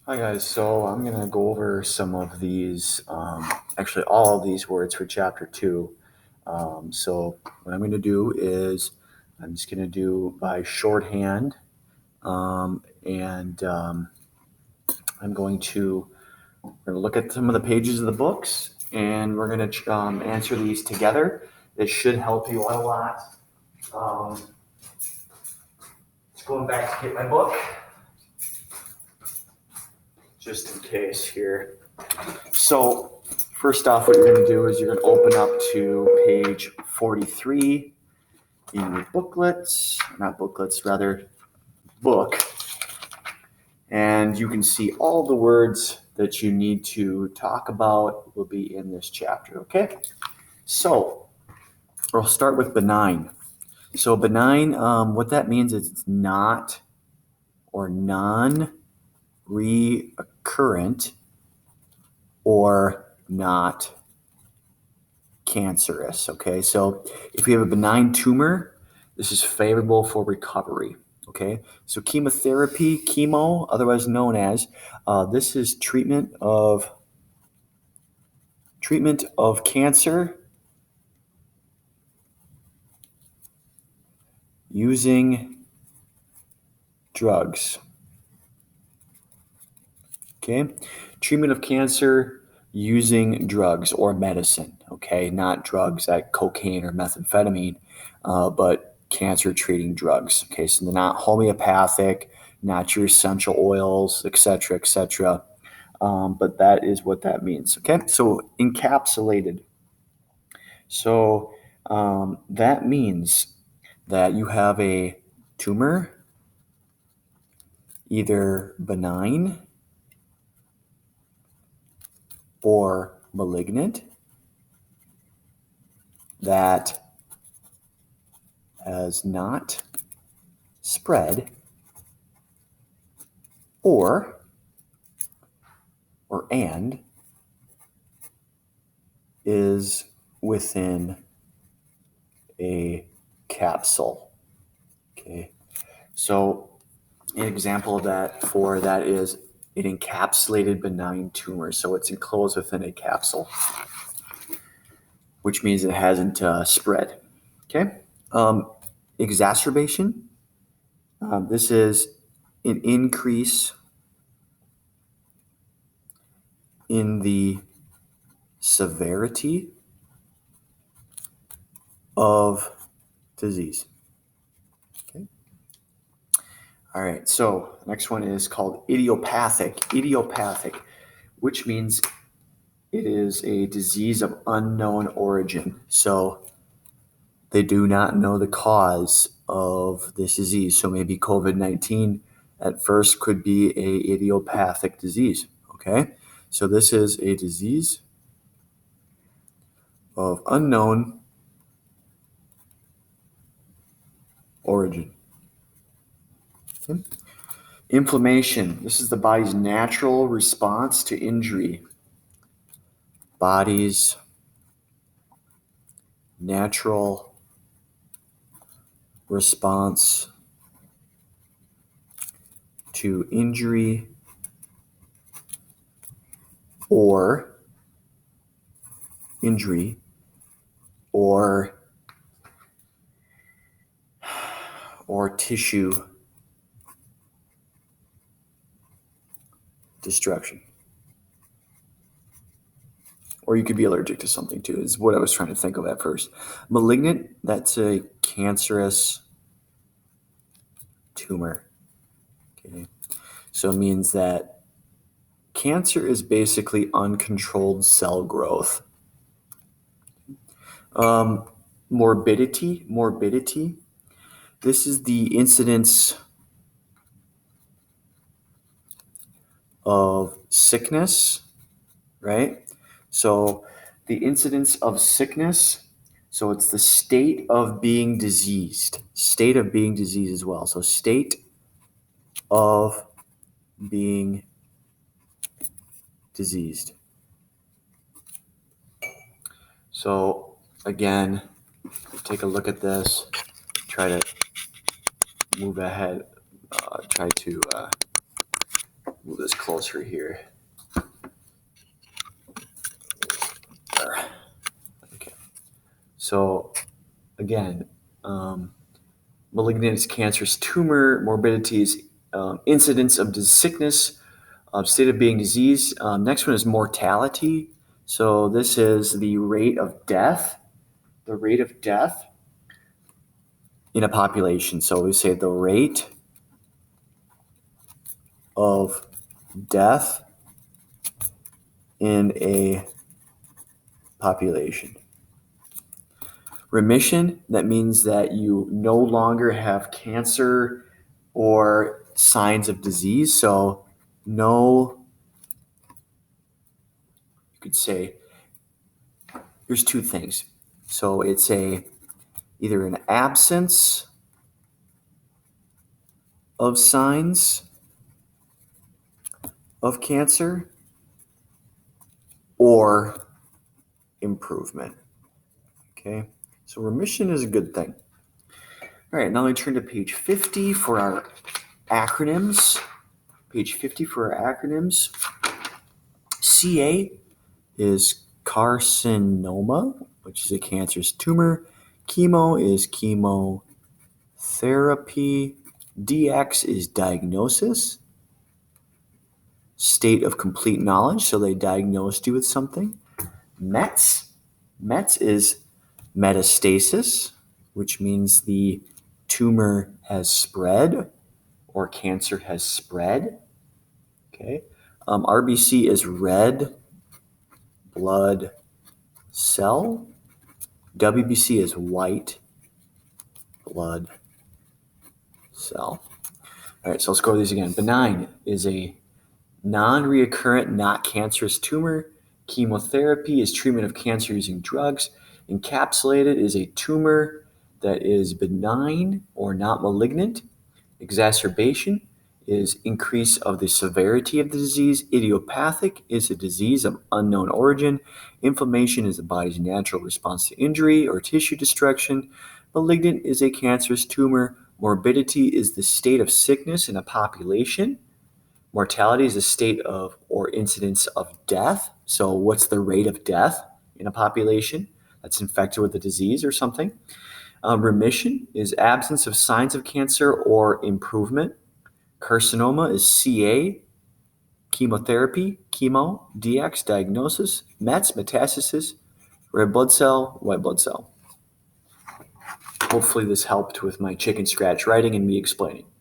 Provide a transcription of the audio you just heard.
Hi guys, so I'm going to go over some of these, actually all of these words for chapter 2. So what I'm going to do is I'm just going to do by shorthand, and I'm going to look at some of the pages of the books, and we're going to answer these together. This should help you out a lot. Just going back to get my book, just in case here. So first off, what you're going to do is you're going to open up to page 43 in your booklets, not booklets, rather book. And you can see all the words that you need to talk about will be in this chapter, okay? So we'll start with benign. So benign, what that means is it's not or non-recurrent or not cancerous, okay? So if you have a benign tumor, this is favorable for recovery, okay? So chemotherapy, chemo, otherwise known as, this is treatment of cancer using drugs, okay? Treatment of cancer using drugs or medicine, okay? Not drugs like cocaine or methamphetamine, but cancer treating drugs, okay? So they're not homeopathic, not your essential oils, etc., etc. But that is what that means, okay? So encapsulated. So that means that you have a tumor, either benign or malignant, that has not spread or and is within a capsule. Okay, so an example of that is an encapsulated benign tumor. So it's enclosed within a capsule, which means it hasn't spread. Okay, exacerbation. This is an increase in the severity of disease. Okay. All right, so next one is called idiopathic. Idiopathic, which means it is a disease of unknown origin. So they do not know the cause of this disease. So maybe COVID-19 at first could be a idiopathic disease. Okay, so this is a disease of unknown origin. Okay. Inflammation. This is the body's natural response to injury. Body's natural response to injury or tissue destruction. Or you could be allergic to something too, is what I was trying to think of at first. Malignant, that's a cancerous tumor. Okay. So it means that cancer is basically uncontrolled cell growth. Morbidity. This is the incidence of sickness, right? So the incidence of sickness, so it's the state of being diseased as well. So state of being diseased. So again, take a look at this, try to move ahead, try to move this closer here. Okay. So again, malignant is cancerous tumor. Morbidity is incidence of sickness, state of being disease. Next one is mortality. So this is the rate of death. The rate of death in a population. So we say the rate of death in a population. Remission, that means that you no longer have cancer or signs of disease. So no, you could say, here's two things. So it's either an absence of signs of cancer or improvement. Okay, so remission is a good thing. All right, now let me turn to page 50 for our acronyms. Page 50 for our acronyms. CA is carcinoma, which is a cancerous tumor. Chemo is chemotherapy. DX is diagnosis. State of complete knowledge, so they diagnosed you with something. METS is metastasis, which means the tumor has spread or cancer has spread. Okay. RBC is red blood cell. WBC is white blood cell. All right, so let's go over these again. Benign is a non-reoccurrent, not cancerous tumor. Chemotherapy is treatment of cancer using drugs. Encapsulated is a tumor that is benign or not malignant. Exacerbation is increase of the severity of the disease. Idiopathic is a disease of unknown origin. Inflammation is the body's natural response to injury or tissue destruction. Malignant is a cancerous tumor. Morbidity is the state of sickness in a population. Mortality is a state of or incidence of death. So what's the rate of death in a population that's infected with a disease or something? Remission is absence of signs of cancer or improvement. Carcinoma is CA, chemotherapy, chemo, DX, diagnosis, METS, metastasis, red blood cell, white blood cell. Hopefully this helped with my chicken scratch writing and me explaining.